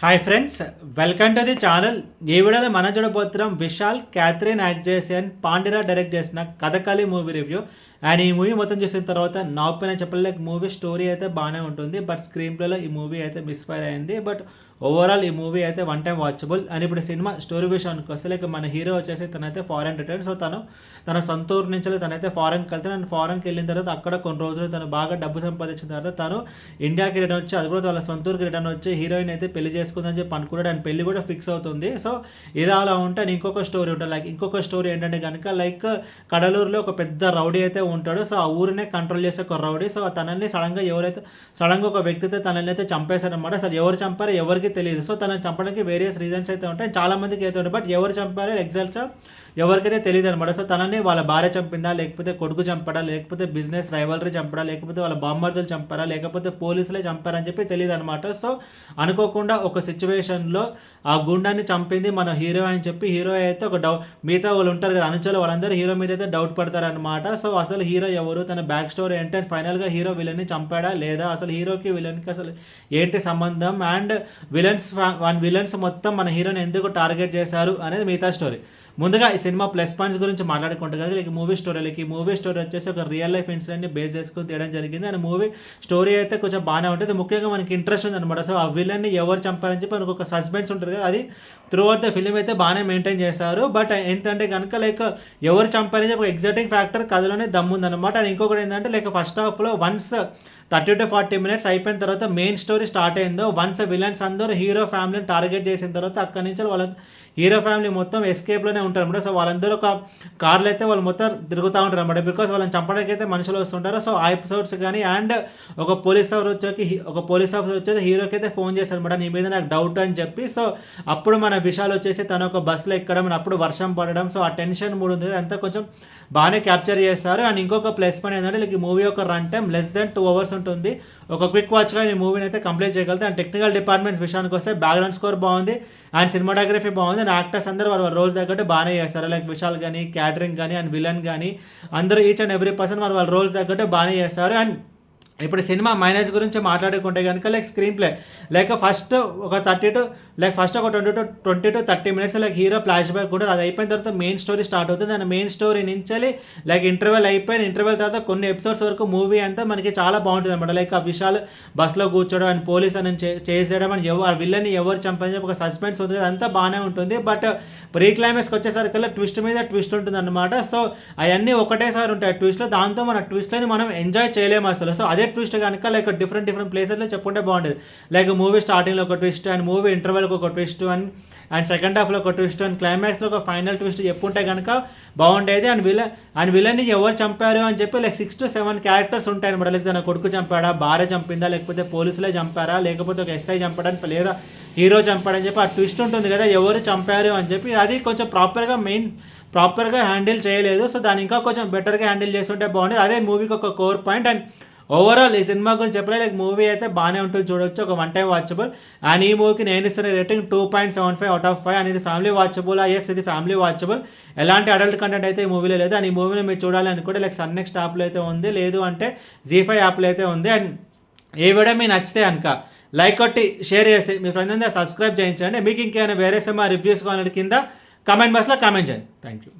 Hi friends, welcome to the channel. ఈ వీడియోలో మనం చూడబోతున్నాం విశాల్, క్యాథరిన్ యాక్ట్ చేసి అండ్ పాండిరా డైరెక్ట్ చేసిన కథకళి మూవీ రివ్యూ. అండ్ ఈ మూవీ మొత్తం చూసిన తర్వాత నా ఒపీనియన్ చెప్పలేక మూవీ స్టోరీ అయితే బాగానే ఉంటుంది, బట్ స్క్రీన్ ప్లేలో ఈ మూవీ అయితే మిస్ఫైర్ అయింది. బట్ ఓవరాల్ ఈ మూవీ అయితే వన్ టైం వాచబుల్. అండ్ ఇప్పుడు సినిమా స్టోరీ విషయానికి వస్తే లైక్ మన హీరో వచ్చేసి తనైతే ఫారెన్ రిటర్న్. సో తన సొంత ఊరు నుంచి తనైతే ఫారెన్కి వెళ్తాను. అండ్ ఫారెన్కి వెళ్ళిన తర్వాత అక్కడ కొన్ని రోజులు తను బాగా డబ్బు సంపాదించిన తర్వాత తను ఇండియాకి రిటర్న్ వచ్చి, అది కూడా వాళ్ళ సొంత ఊరికి రిటర్న్ వచ్చి హీరోయిన్ అయితే పెళ్లి చేసుకుందని చెప్పి అనుకున్నాడు. అండ్ పెళ్లి కూడా ఫిక్స్ అవుతుంది. సో ఇది అలా ఉంటే ఇంకొక స్టోరీ ఉంటుంది. లైక్ ఇంకొక స్టోరీ ఏంటంటే కనుక లైక్ కడలూరులో ఒక పెద్ద రౌడీ అయితే ఉంటాడు. సో ఆ ఊరినే కంట్రోల్ చేసే ఒక రౌడీ. సో తనని సడన్గా ఒక వ్యక్తి అయితే తనని అయితే చంపేశారనమాట. అసలు ఎవరు చంపారో ఎవరికి తెలియదు. సో తనని చంపడానికి వేరియస్ రీజన్స్ అయితే ఉంటాయి, చాలా మందికి అయితే ఉంటాయి. బట్ ఎవరు చంపారో ఎగ్జాక్ట్గా ఎవరికైతే తెలియదు అనమాట. సో తనని వాళ్ళ భార్య చంపిందా, లేకపోతే కొడుకు చంపడా, లేకపోతే బిజినెస్ రైవలరీ చంపడా, లేకపోతే వాళ్ళ బామ్మర్దులు చంపారా, లేకపోతే పోలీసులే చంపారని చెప్పి తెలియదు అనమాట. సో అనుకోకుండా ఒక సిచ్యువేషన్లో ఆ గుండాన్ని చంపింది మన హీరో అని చెప్పి హీరో అయితే ఒక మిగతా వాళ్ళు ఉంటారు కదా అనుచరులు, వాళ్ళందరూ హీరో మీద అయితే డౌట్ పడతారనమాట. సో అసలు హీరో ఎవరు, తన బ్యాక్ స్టోరీ ఏంటి, అండ్ ఫైనల్గా హీరో విలన్ని చంపాడా లేదా, అసలు హీరోకి విలన్కి అసలు ఏంటి సంబంధం, అండ్ విలన్స్ మొత్తం మన హీరోని ఎందుకు టార్గెట్ చేశారు అనేది మిగతా స్టోరీ. ముందుగా ఈ సినిమా ప్లస్ పాయింట్స్ గురించి మాట్లాడుకుంటే కనుక ఈ మూవీ స్టోరీ వచ్చేసి ఒక రియల్ లైఫ్ ఇన్సిడెంట్ని బేస్ చేసుకుని తీయడం జరిగింది. అండ్ మూవీ స్టోరీ అయితే కొంచెం బాగానే ఉంటుంది. ముఖ్యంగా మనకి ఇంట్రెస్ట్ ఉంది అనమాట. సో ఆ విలన్ని ఎవరు చంపారని చెప్పి మనకు ఒక సస్పెన్స్ ఉంటుంది కదా, అది త్రూ అవుట్ ద ఫిలిం అయితే బాగానే మెయింటైన్ చేస్తారు. బట్ ఏంటంటే కనుక లైక్ ఎవరు చంపారని చెప్పి ఒక ఎగ్జైటింగ్ ఫ్యాక్టర్ కథలోనే దమ్ముందనమాట. అండ్ ఇంకొకటి ఏంటంటే లైక్ ఫస్ట్ హాఫ్లో వన్స్ 30 to 40 minutes అయిపోయిన తర్వాత మెయిన్ స్టోరీ స్టార్ట్ అయిందో, వన్స్ విలన్స్ అందరూ హీరో ఫ్యామిలీని టార్గెట్ చేసిన తర్వాత అక్కడి నుంచి వాళ్ళ హీరో ఫ్యామిలీ మొత్తం ఎస్కేప్లోనే ఉంటారు అనమాట. సో వాళ్ళందరూ ఒక కార్లు అయితే వాళ్ళు మొత్తం తిరుగుతూ ఉంటారు అనమాట. బికాస్ వాళ్ళని చంపడానికి అయితే మనుషులు వస్తుంటారు. సో ఆ ఎపిసోడ్స్ కానీ అండ్ ఒక పోలీస్ ఆఫీసర్ వచ్చేసి హీరోకి అయితే ఫోన్ చేశారు అనమాట, నీ మీద నాకు డౌట్ అని చెప్పి. సో అప్పుడు మన విషయాలు వచ్చేసి తను ఒక బస్సులో ఎక్కడం, అప్పుడు వర్షం పడడం, సో ఆ టెన్షన్ మూడు ఉంది అంతా కొంచెం బాగానే క్యాప్చర్ చేస్తారు. అండ్ ఇంకొక ప్లస్ పాయింట్ ఏంటంటే లైక్ ఈ మూవీ ఒక run time less than 2 hours ఉంటుంది. ఒక క్విక్ వాచ్గా ఈ మూవీని అయితే కంప్లీట్ చేయగలుగుతాయి. అండ్ టెక్నికల్ డిపార్ట్మెంట్ విషయానికి వస్తే బ్యాక్గ్రౌండ్ స్కోర్ బాగుంది, అండ్ సినిమాటోగ్రఫీ బాగుంది, అండ్ యాక్టర్స్ అందరూ వాళ్ళ రోల్స్ తగ్గట్టు బాగానే చేస్తారు. లైక్ విశాల్ కానీ, క్యాటరింగ్ కానీ, అండ్ విలన్ కానీ అందరూ ఈచ్ అండ్ ఎవ్రీ పర్సన్ వాళ్ళ రోల్స్ తగ్గట్టు బాగానే చేస్తారు. అండ్ ఇప్పుడు సినిమా మైనస్ గురించి మాట్లాడుకుంటే కనుక like screen play like first ఒక 20 to 30 minutes like hero flash back కూడా అది అయిపోయిన తర్వాత మెయిన్ స్టోరీ స్టార్ట్ అవుతుంది. అండ్ మెయిన్ స్టోరీ నుంచి లైక్ ఇంటర్వెల్ తర్వాత కొన్ని ఎపిసోడ్స్ వరకు మూవీ అంతా మనకి చాలా బాగుంటుంది అనమాట. లైక్ ఆ విషయాలు బస్లో కూర్చోడం అండ్ పోలీస్ అని చేసేయడం అండ్ ఆ విల్లన్ని ఎవరు చంపని చెప్పి ఒక సస్పెన్స్ ఉంది, అదంతా బాగానే ఉంటుంది. బట్ ప్రీ క్లైమాక్స్కి వచ్చేసరికి ట్విస్ట్ మీద ట్విస్ట్ ఉంటుంది అనమాట. సో అవన్నీ ఒకటేసారి ఉంటాయి ట్విస్ట్లో, దాంతో మన ట్విస్ట్లని మనం ఎంజాయ్ చేయలేము అసలు. సో అదే ట్విస్ట్ కనుక లైక్ డిఫరెంట్ ప్లేసెస్లో చెప్పుకుంటే బాగుంటుంది. లైక్ మూవీ స్టార్టింగ్లో ఒక ట్విస్ట్, అండ్ మూవీ ఇంటర్వెల్కి ఒక ట్విస్ట్, అండ్ సెకండ్ హాఫ్లో ఒక ట్విస్ట్, అండ్ క్లైమాక్స్లో ఒక ఫైనల్ ట్విస్ట్ చెప్పుంటే కనుక బాగుండేది. అండ్ విలన్ని ఎవరు చంపారు అని చెప్పి లైక్ 6 to 7 క్యారెక్టర్స్ ఉంటాయి అనమాట. లైక్ తన కొడుకు చంపాడా, భార్య చంపిందా, లేకపోతే పోలీసులే చంపారా, లేకపోతే ఒక ఎస్ఐ చంపడానికి లేదా హీరో చంపాడని చెప్పి ఆ ట్విస్ట్ ఉంటుంది కదా ఎవరు చంపారు అని చెప్పి, అది కొంచెం ప్రాపర్గా హ్యాండిల్ చేయలేదు. సో దాన్ని ఇంకా కొంచెం బెటర్గా హ్యాండిల్ చేస్తుంటే బాగుండేది. అదే మూవీకి ఒక కోర్ పాయింట్. అండ్ ఓవరాల్ ఈ సినిమా గురించి చెప్పలే లైక్ మూవీ అయితే బాగానే ఉంటుంది, చూడొచ్చు, ఒక వన్ టైం వాచబుల్. అండ్ ఈ మూవీకి నేను ఇస్తున్న రేటింగ్ 2.75 out of 5. అనేది ఫ్యామిలీ వాచబుల్. ఎస్, ఇది ఫ్యామిలీ వాచబుల్, ఎలాంటి అడల్ట్ కంటెంట్ అయితే ఈ మూవీలో లేదు. అండ్ ఈ మూవీని మీరు చూడాలి అనుకుంటే లైక్ సన్ నెక్స్ట్ యాప్లో అయితే ఉంది, లేదు అంటే ZEE5 యాప్లో అయితే ఉంది. అండ్ ఏ వీడియో మీకు నచ్చితే కనుక లైక్ కొట్టి షేర్ చేసి మీ ఫ్రెండ్స్ అందరూ సబ్స్క్రైబ్ చేయించండి. మీకు ఇంకేమైనా వేరే సినిమా రివ్యూస్ కావాలంటే కింద కమెంట్ బాక్స్లో కామెంట్ చేయండి. Thank you.